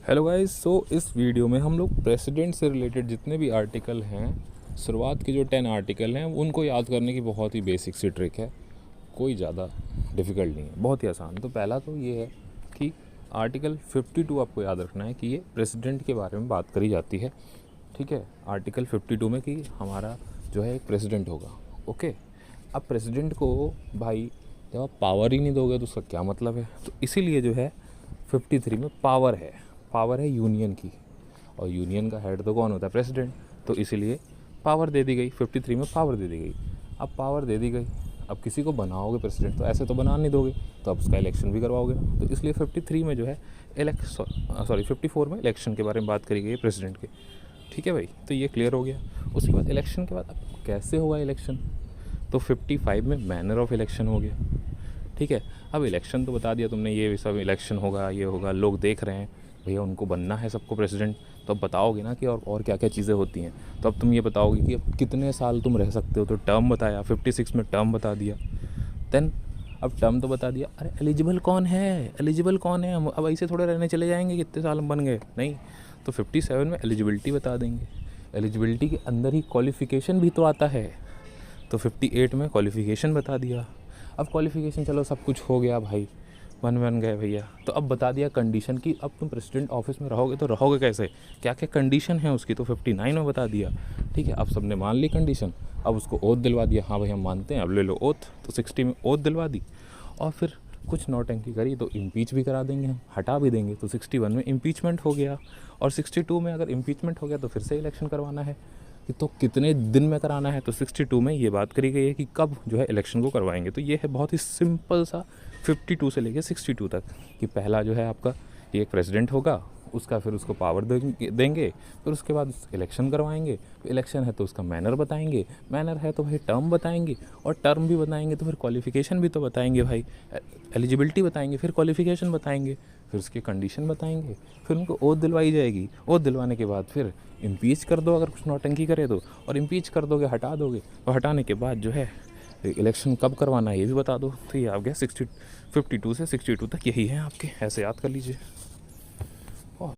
Hello guys. इस video में हम लोग प्रेसिडेंट से रिलेटेड जितने भी आर्टिकल हैं, शुरुआत के जो 10 आर्टिकल हैं उनको याद करने की बहुत ही बेसिक सी ट्रिक है। कोई ज़्यादा डिफ़िकल्ट नहीं है, बहुत ही आसान। तो पहला तो ये है कि आर्टिकल 52 आपको याद रखना है कि ये प्रेसिडेंट के बारे में बात करी जाती है। ठीक है, आर्टिकल 52 में कि हमारा जो है एक प्रेसिडेंट होगा। ओके, अब प्रेसिडेंट को भाई जब आप पावर ही नहीं दोगे तो उसका क्या मतलब है। तो इसीलिए जो है 53 में पावर है यूनियन की, और यूनियन का हेड तो कौन होता है? प्रेसिडेंट। तो इसीलिए पावर दे दी गई, 53 में पावर दे दी गई। अब पावर दे दी गई, अब किसी को बनाओगे प्रेसिडेंट तो ऐसे तो बना नहीं दोगे, तो अब उसका इलेक्शन भी करवाओगे ना। तो इसलिए 53 में जो है 54 में इलेक्शन के बारे में बात करी गई है प्रेसिडेंट के। ठीक है भाई, तो ये क्लियर हो गया। उसके बाद इलेक्शन के बाद अब कैसे होगा इलेक्शन, तो 55 में मैनर ऑफ इलेक्शन हो गया। ठीक है, अब इलेक्शन तो बता दिया तुमने, ये सब इलेक्शन होगा, ये होगा, लोग देख रहे हैं भैया, उनको बनना है सबको प्रेसिडेंट। तो अब बताओगे ना कि और क्या क्या चीज़ें होती हैं। तो अब तुम ये बताओगे कि अब कितने साल तुम रह सकते हो, तो टर्म बताया, 56 में टर्म बता दिया। देन अब टर्म तो बता दिया, अरे एलिजिबल कौन है, एलिजिबल कौन है। हम अब ऐसे थोड़े रहने चले जाएंगे कितने साल हम बन गए, नहीं। तो 57 में एलिजिबिलिटी बता देंगे। एलिजिबिलिटी के अंदर ही क्वालिफ़िकेशन भी तो आता है, तो 58 में क्वालिफ़िकेशन बता दिया। अब क्वालिफ़िकेशन चलो सब कुछ हो गया भाई, बन गए भैया। तो अब बता दिया कंडीशन की, अब तुम प्रेसिडेंट ऑफिस में रहोगे तो रहोगे कैसे, क्या क्या कंडीशन है उसकी, तो 59 में बता दिया। ठीक है, अब सबने मान ली कंडीशन, अब उसको ओथ दिलवा दिया, हाँ भाई हम मानते हैं, अब ले लो ओथ। तो 60 में ओथ दिलवा दी, और फिर कुछ नौटंकी करी तो इम्पीच भी करा देंगे, हम हटा भी देंगे। तो 61 में इम्पीचमेंट हो गया, और 62 में अगर इम्पीचमेंट हो गया तो फिर से इलेक्शन करवाना है। कि तो कितने दिन में कराना है, तो 62 में ये बात करी गई है कि कब जो है इलेक्शन को करवाएंगे। तो ये है बहुत ही सिंपल सा 52 से लेके 62 तक, कि पहला जो है आपका ये एक प्रेसिडेंट होगा, उसका फिर उसको पावर देंगे, फिर उसके बाद इलेक्शन करवाएंगे। इलेक्शन है तो उसका मैनर बताएंगे, मैनर है तो भाई टर्म बताएंगे, और टर्म भी बताएंगे तो फिर क्वालिफ़िकेशन भी तो बताएंगे भाई, एलिजिबिलिटी बताएंगे, फिर क्वालिफ़िकेशन बताएंगे, फिर उसके कंडीशन बताएंगे, फिर उनको ओथ दिलवाई जाएगी। ओथ दिलवाने के बाद फिर इम्पीच कर दो अगर कुछ नौटंकी करे तो, और इम्पीच कर दोगे, हटा दोगे, और हटाने के बाद जो है इलेक्शन कब करवाना है ये भी बता दो। तो ये आ गया 52 से 62 तक, यही है आपके, ऐसे याद कर लीजिए।